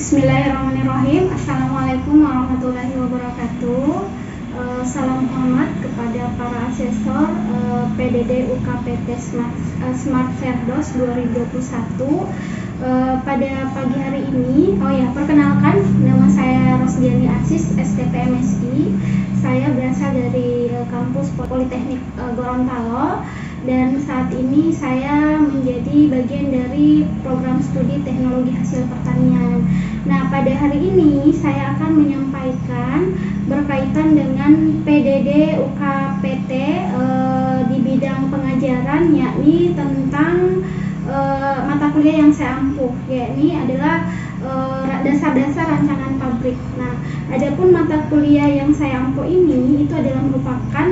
Bismillahirrahmanirrahim. Assalamualaikum warahmatullahi wabarakatuh. Salam hormat kepada para asesor PDD UKPT Smart Cerdos 2021. Pada pagi hari ini, perkenalkan, nama saya Rosdiani Aziz, STP MSI. Saya berasal dari kampus Politeknik Gorontalo. Dan saat ini saya menjadi bagian dari program studi teknologi hasil pertanian. Nah, pada hari ini saya akan menyampaikan berkaitan dengan PDD UKPT di bidang pengajaran, yakni tentang mata kuliah yang saya ampuh, yakni adalah dasar-dasar rancangan pabrik. Nah, adapun mata kuliah yang saya ampuh ini itu adalah merupakan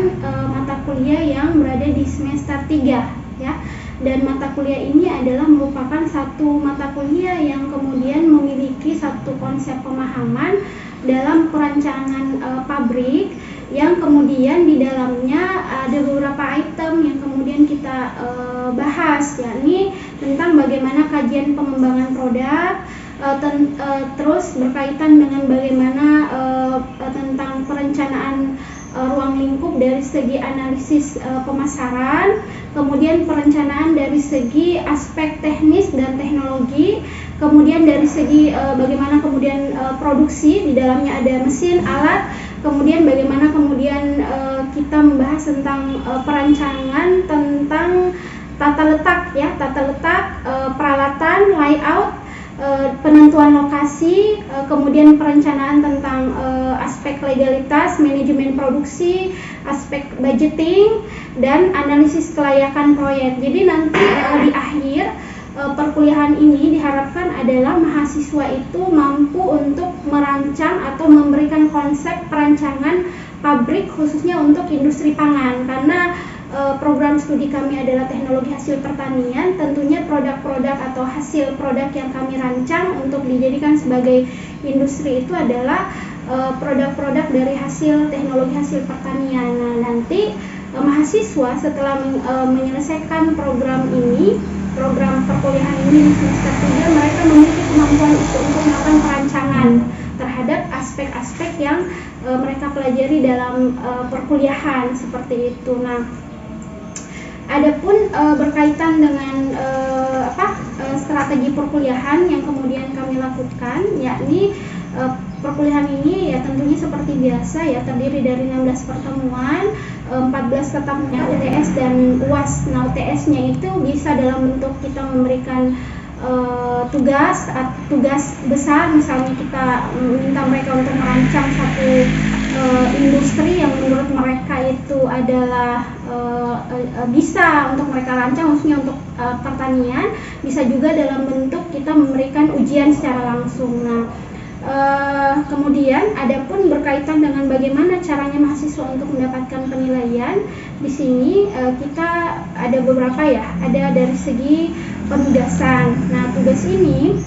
mata kuliah yang berada di semester 3 ya. Dan mata kuliah ini adalah merupakan satu mata kuliah yang kemudian memiliki satu konsep pemahaman dalam perancangan pabrik, yang kemudian di dalamnya ada beberapa item yang kemudian kita bahas, yakni tentang bagaimana kajian pengembangan produk, terus berkaitan dengan bagaimana tentang perencanaan ruang lingkup dari segi analisis pemasaran, kemudian perencanaan dari segi aspek teknis dan teknologi, kemudian dari segi bagaimana kemudian produksi, di dalamnya ada mesin, alat, kemudian bagaimana kemudian kita membahas tentang perancangan tentang tata letak, peralatan, layout, penentuan lokasi, kemudian perencanaan tentang aspek legalitas, manajemen produksi, aspek budgeting, dan analisis kelayakan proyek. Jadi nanti di akhir perkuliahan ini diharapkan adalah mahasiswa itu mampu untuk merancang atau memberikan konsep perancangan pabrik khususnya untuk industri pangan, karena program studi kami adalah teknologi hasil pertanian. Tentunya produk-produk atau hasil produk yang kami rancang untuk dijadikan sebagai industri itu adalah produk-produk dari hasil teknologi hasil pertanian. Nah, nanti mahasiswa setelah menyelesaikan program perkuliahan ini di semester 3, mereka memiliki kemampuan untuk melakukan perancangan terhadap aspek-aspek yang mereka pelajari dalam perkuliahan seperti itu. Nah, adapun berkaitan dengan strategi perkuliahan yang kemudian kami lakukan, yakni perkuliahan ini ya tentunya seperti biasa ya, terdiri dari 16 pertemuan, 14 tetap UTS dan UAS. Nah, UTS-nya itu bisa dalam bentuk kita memberikan tugas besar, misalnya kita minta mereka untuk merancang satu industri yang menurut mereka itu adalah bisa untuk mereka rancang, khususnya untuk pertanian. Bisa juga dalam bentuk kita memberikan ujian secara langsung. Nah, kemudian adapun berkaitan dengan bagaimana caranya mahasiswa untuk mendapatkan penilaian, di sini kita ada beberapa ya, ada dari segi penugasan. Nah, tugas ini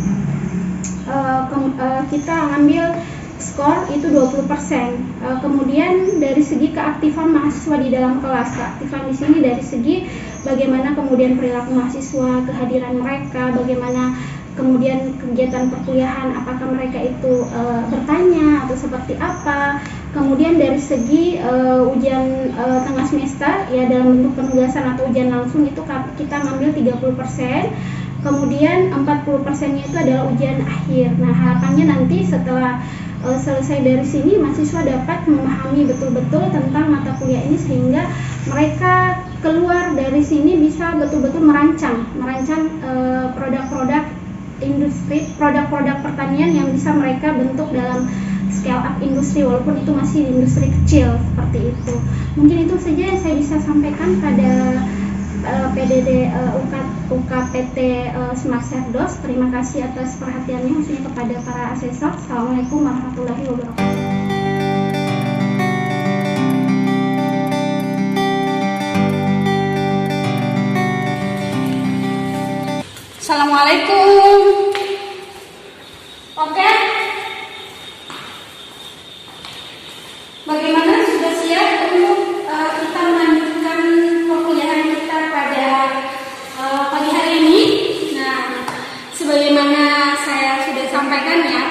kita ambil skor itu 20%. Kemudian dari segi keaktifan mahasiswa di dalam kelas, keaktifan di sini dari segi bagaimana kemudian perilaku mahasiswa, kehadiran mereka, bagaimana kemudian kegiatan perkuliahan, apakah mereka itu bertanya atau seperti apa. Kemudian dari segi ujian tengah semester ya, dalam bentuk penugasan atau ujian langsung itu kita ngambil 30%. Kemudian 40%-nya itu adalah ujian akhir. Nah, harapannya nanti setelah selesai dari sini mahasiswa dapat memahami betul-betul tentang mata kuliah ini, sehingga mereka keluar dari sini bisa betul-betul merancang produk-produk industri, produk-produk pertanian yang bisa mereka bentuk dalam scale up industri, walaupun itu masih industri kecil seperti itu. Mungkin itu saja yang saya bisa sampaikan pada PDD UKPT Smart Cerdos. Terima kasih atas perhatiannya, khususnya kepada para asesor. Assalamualaikum warahmatullahi wabarakatuh. Assalamualaikum. Oke. Bagaimana, sudah siap untuk kita melanjutkan perkuliahan kita pada pagi hari ini? Nah, sebagaimana saya sudah sampaikan ya,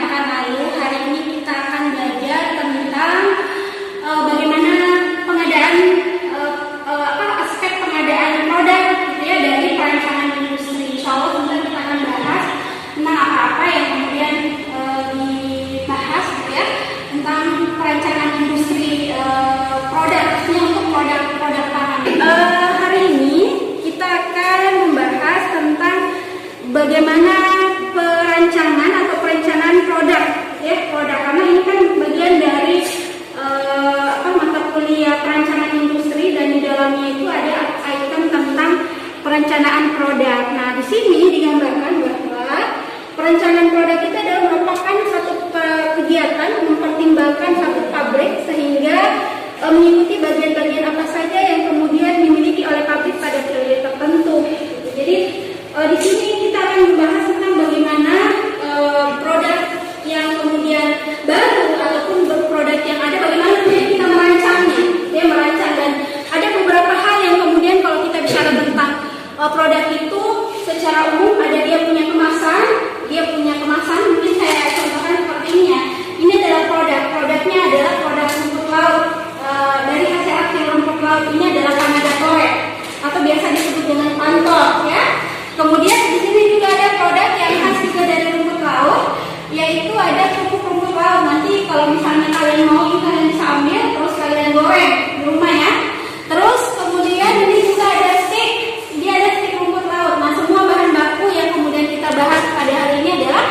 bagaimana perancangan atau perencanaan produk, ya produk, karena ini kan bagian dari mata kuliah perancangan industri, dan di dalamnya itu ada item tentang perencanaan produk. Nah, di sini digambarkan bahwa perencanaan produk itu adalah merupakan satu kegiatan mempertimbangkan satu pabrik sehingga mengikuti bagian-bagian apa saja yang kemudian dimiliki oleh pabrik pada periode tertentu. Jadi di sini kita akan membahas tentang bagaimana produk yang kemudian baru ataupun produk yang ada, bagaimana kemudian kita merancangnya, ya merancang. Dan ada beberapa hal yang kemudian kalau kita bicara tentang produk itu secara umum, ada dia punya kemasan, mungkin saya contohkan seperti ini ya. Ini adalah produknya adalah produk rumput laut dari hasil rumput laut. Ini adalah Kanada Torek atau biasa disebut dengan pantol, ya. Kemudian di sini juga ada produk yang khas juga dari rumput laut, yaitu ada kerupuk rumput laut. Nanti kalau misalnya kalian mau, kalian bisa ambil terus kalian goreng di rumah ya. Terus kemudian ini juga ada steak, dia ada steak rumput laut. Nah, semua bahan baku yang kemudian kita bahas pada hari ini adalah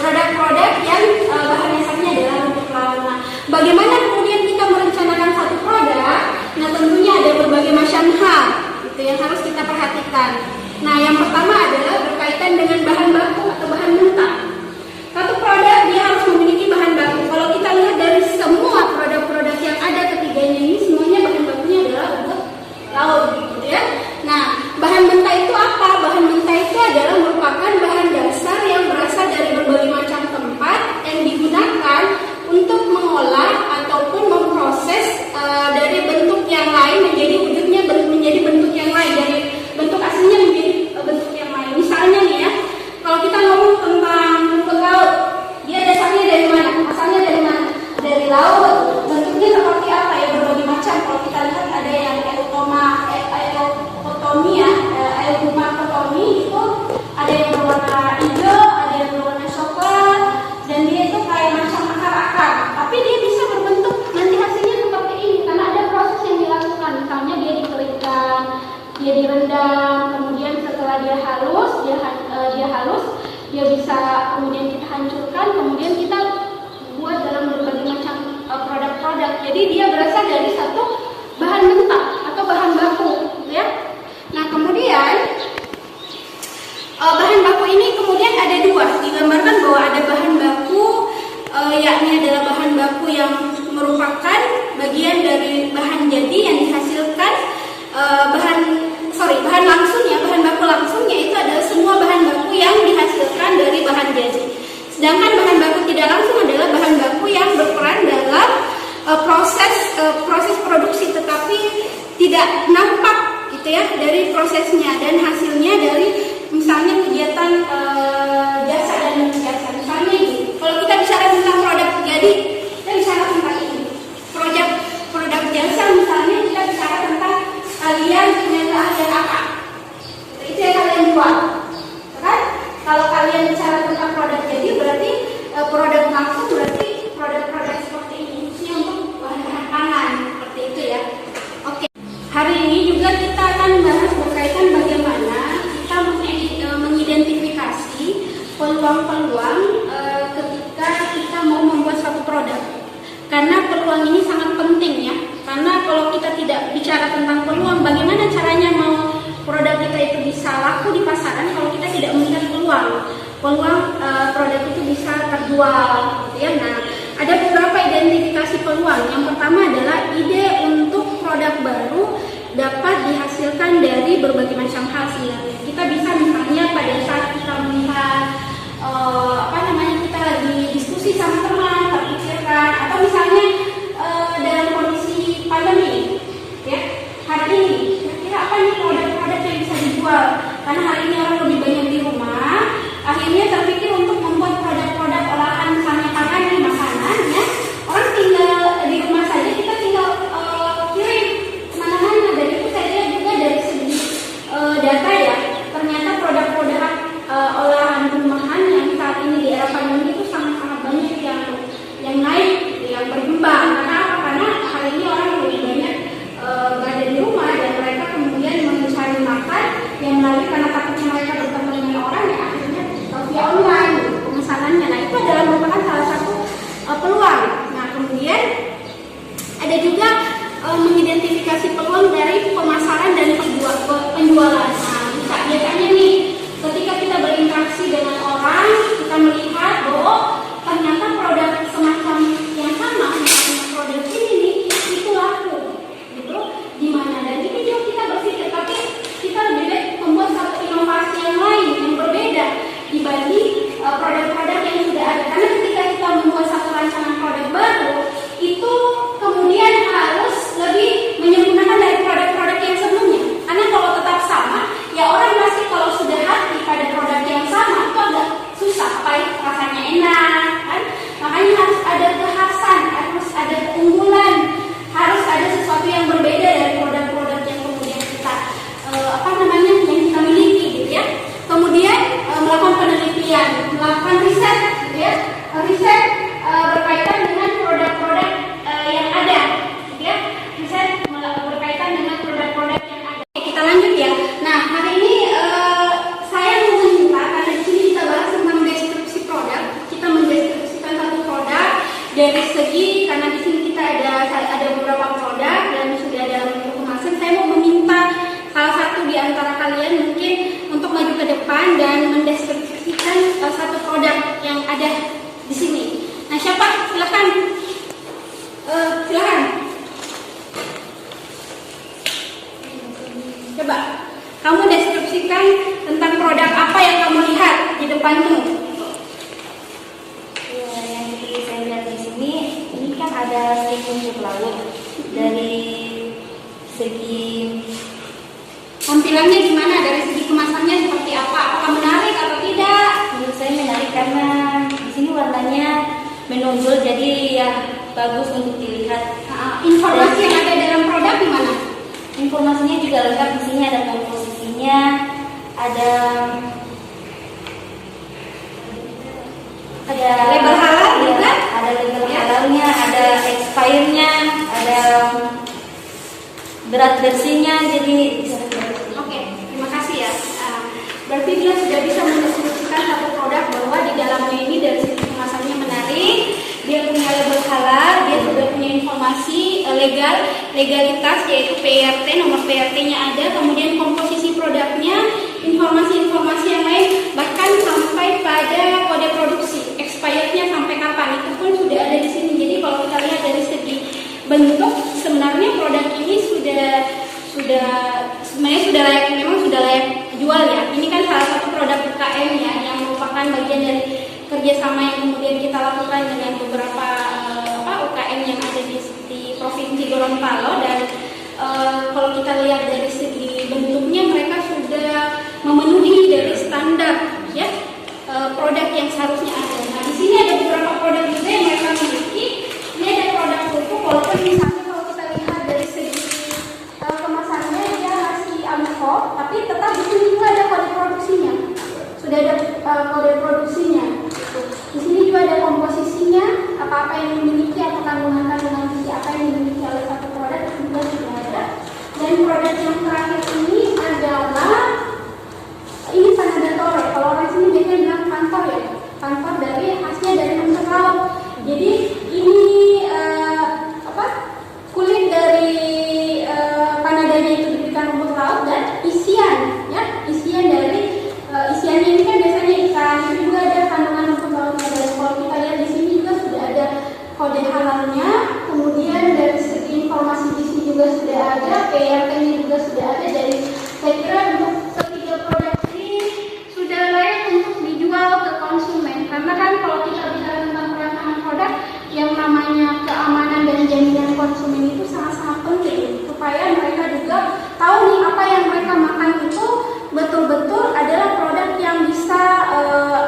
produk-produk yang bahan dasarnya adalah rumput laut. Nah, bagaimana kemudian kita merencanakan satu produk? Nah, tentunya ada berbagai macam hal itu yang harus kita perhatikan. Nah, yang pertama adalah berkaitan dengan bahan baku atau bahan mentah. Satu produk dia harus memiliki bahan baku. Kalau kita lihat dari semua produk-produk yang ada ketiganya ini, semuanya bahan bakunya adalah rumput laut, gitu ya. Nah, bahan mentah itu apa? Bahan mentah itu adalah merupakan bahan dasar yang berasal dari berbagai macam tempat yang digunakan untuk mengolah ataupun memproses dari bentuk yang lain menjadi wujudnya menjadi bentuk yang lain, dari bentuk aslinya menjadi bentuk yang lain. Misalnya nih ya, kalau kita ngomong tentang rumput laut, dia dasarnya dari mana? Asalnya dari mana? Dari laut. Bentuknya seperti apa ya? Berbagai macam. Kalau kita lihat ada yang eubumacotomi itu ada yang berwarna hijau, ada yang berwarna coklat, dan dia itu kayak macam akar-akar. Tapi dia bisa berbentuk nanti hasilnya seperti ini karena ada proses yang dilakukan. Misalnya dia dikeringkan, dia direndam, kemudian setelah dia halus, dia bisa kemudian kita hancurkan, kemudian kita buat dalam berbagai macam produk-produk. Jadi dia berasal dari satu bahan mentah atau bahan baku, ya. Nah, kemudian bahan baku ini kemudian ada dua, digambarkan bahwa ada bahan baku yakni adalah bahan baku yang merupakan bagian dari bahan jadi yang dihasilkan bahan langsungnya, bahan baku langsungnya itu adalah semua bahan baku yang dihasilkan dari bahan jadi. Sedangkan bahan baku tidak langsung adalah bahan baku yang berperan dalam proses produksi tetapi tidak nampak gitu ya dari prosesnya dan hasilnya dari misalnya kegiatan jasa dan jasa. Misalnya ini, kalau kita bicara tentang produk jadi, kita bicara tentang ini. Produk jasa misalnya kita bicara tentang kalian punya keahlian apa, itu yang kalian jual, kan? Kalau kalian bicara tentang produk jadi berarti produk langsung berarti produk-produk seperti ini, khususnya untuk bahan-bahan pangan seperti itu ya. Oke, hari ini juga kita akan membahas berkaitan bagaimana kita mengidentifikasi peluang-peluang ketika kita mau membuat satu produk. Karena peluang ini sangat penting ya. Karena kalau kita tidak bicara tentang peluang, bagaimana caranya mau produk kita itu bisa laku di pasaran kalau kita tidak melihat peluang produk itu bisa terjual, gitu ya. Nah, ada beberapa identifikasi peluang. Yang pertama adalah ide untuk produk baru dapat dihasilkan dari berbagai macam hasil. Kita bisa misalnya pada saat kita melihat kita lagi diskusi sama teman, terpikirkan, atau misalnya dalam kondisi pandemi, ya hari ini kira-kira apa nih produk-produk yang bisa dijual? Karena hari ini orang lebih banyak di rumah, akhirnya terpikir untuk membuat produk-produk olahan misalnya pangan nih, makanan ya. Orang tinggal di rumah saja, kita tinggal kirim kemana-mana. Dan itu saya lihat juga dari segi data ya, ternyata produk-produk olahan rumahan yang saat ini di era pandemi itu sangat-sangat banyak yang juga mengidentifikasi peluang dari pemasaran dan penjualan. Nah, biasanya nih ketika kita berinteraksi dengan orang, kita melihat bahwa ternyata produk semacam yang sama, misalnya produk ini nih, itu laku, gitu, di mana. Dan ini juga kita berpikir, tapi kita lebih baik membuat satu inovasi yang lain, yang berbeda dibanding produk-produk yang sudah ada. Karena ketika kita membuat satu rancangan produk baru, itu kemudian harus lebih menyempurnakan dari produk-produk yang sebelumnya. Karena kalau tetap sama, ya orang masih kalau sudah hati pada produk yang sama itu agak susah, apalagi rasanya enak, kan? Makanya harus ada kekhasan, harus ada keunggulan, harus ada sesuatu yang berbeda dari produk-produk yang kemudian kita yang kita miliki, gitu ya. Kemudian melakukan penelitian, melakukan riset, gitu ya. Riset berkaitan dengan produk-produk yang ada, gitu ya. Riset berkaitan dengan produk-produk yang ada. Oke, kita lanjut ya. Nah, hari ini saya mau meminta, karena di sini kita bahas tentang deskripsi produk, kita mendeskripsikan satu produk dari segi, karena di sini kita ada beberapa produk dan sudah dalam bentuk kemasan. Saya mau meminta salah satu di antara kalian mungkin untuk maju ke depan dan mendeskripsikan satu produk yang ada di sini. Nah, siapa? Silakan. Silakan. Coba kamu deskripsikan tentang produk apa yang kamu lihat di depanmu. Ya, yang saya lihat di sini, ini kan ada rumput laut. Dari segi tampilannya gimana? Dari segi kemasannya seperti apa? Apakah menarik atau tidak? menurut saya menarik karena di sini warnanya menonjol, jadi ya bagus untuk dilihat. Informasi yang ada dalam produk gimana? Informasinya juga lengkap. Di sini ada komposisinya, ada label halal juga, ada label halalnya, ada expirednya, ada berat bersihnya, jadi bisa. Oke, terima kasih ya. Berarti dia sudah bisa mendeskripsikan satu produk bahwa di dalamnya ini dari sisi kemasannya menarik, dia punya label halal, dia sudah punya informasi legalitas yaitu PRT, nomor PRT-nya ada, kemudian komposisi produknya, informasi-informasi yang lain, bahkan sampai pada kode produksi, expirednya sampai kapan itu pun sudah ada di sini. Jadi kalau kita lihat dari segi bentuk, sebenarnya produk ini sebenarnya sudah layak jual ya. Ini kan salah satu produk UKM ya, yang merupakan bagian dari kerjasama yang kemudian kita lakukan dengan beberapa UKM yang ada di Provinsi Gorontalo. Dan kalau kita lihat dari segi bentuknya, mereka sudah memenuhi dari standar ya produk yang seharusnya ada. Nah, di sini ada beberapa produk juga yang mereka miliki. Ini ada produk pupuk, walaupun misalnya kalau kita lihat dari segi kemasannya dia masih amfo, tapi tetap di sini juga ada kode produksinya. Sudah ada kode produksinya. Di sini juga ada komposisinya, apa-apa yang dimiliki atau kandungan-kandungan gizi apa yang dimiliki oleh satu produk juga sudah ada. Dan produk yang terakhir ini adalah ini Panadatore. Kalau orang sini biasanya bilang kantor ya, kantor dari khasnya dari rumput laut. Jadi ini kulit dari panadanya itu diberikan rumput laut dan isian dari isiannya ini kan biasanya ikan, itu juga ada kandungan rumput lautnya. Dan kalau kita lihat di sini juga sudah ada kode halalnya, kemudian dari segi informasi gizi juga sudah ada, PRT-nya juga sudah ada. Jadi saya kira untuk ketiga produk ini sudah layak untuk dijual ke konsumen. Karena kan kalau kita bicara tentang perancangan produk, yang namanya keamanan dan jaminan konsumen itu sangat-sangat penting supaya mereka juga tahu nih apa yang mereka makan itu betul-betul adalah produk yang bisa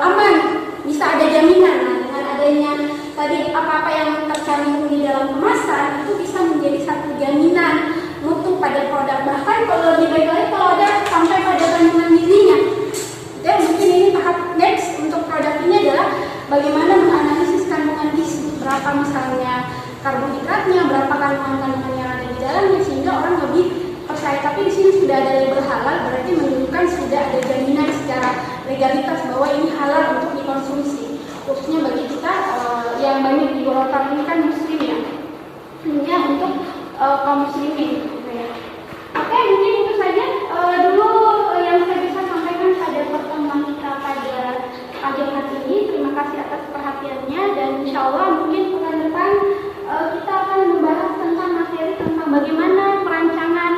aman, bisa ada jaminan. Nah, dengan adanya tadi apa-apa yang tercantum di dalam kemasan itu bisa menjadi satu jaminan mutu pada produk. Bahkan kalau lebih baik lagi kalau ada sampai pada kandungan gizinya. Dan mungkin ini tahap next untuk produk ini adalah bagaimana menganalisis kandungan gizi, berapa misalnya karbohidratnya, berapa kandungan-kandungan yang ada di dalamnya, sehingga orang lebih percaya. Tapi di sini sudah ada label halal, berarti menunjukkan sudah ada jaminan secara legalitas bahwa ini halal untuk dikonsumsi. Khususnya bagi kita yang banyak di Gorontalo ini kan muslim ya, untuk kaum muslimin. Gitu ya. Oke, mungkin itu saja dulu yang saya bisa sampaikan pada pertemuan kita pada pagi hari ini. Terima kasih atas perhatiannya dan insya Allah mungkin pekan depan kita akan membahas tentang materi tentang bagaimana perancangan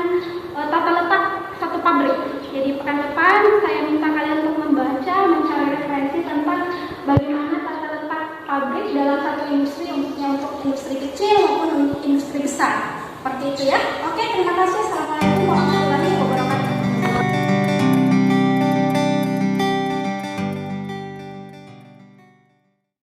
tata letak satu pabrik. Jadi pekan depan saya minta kalian untuk membaca, mencari referensi tentang bagaimana tata letak pabrik dalam satu industri, untuk industri kecil maupun untuk industri besar. Seperti itu ya. Oke, terima kasih. Assalamualaikum.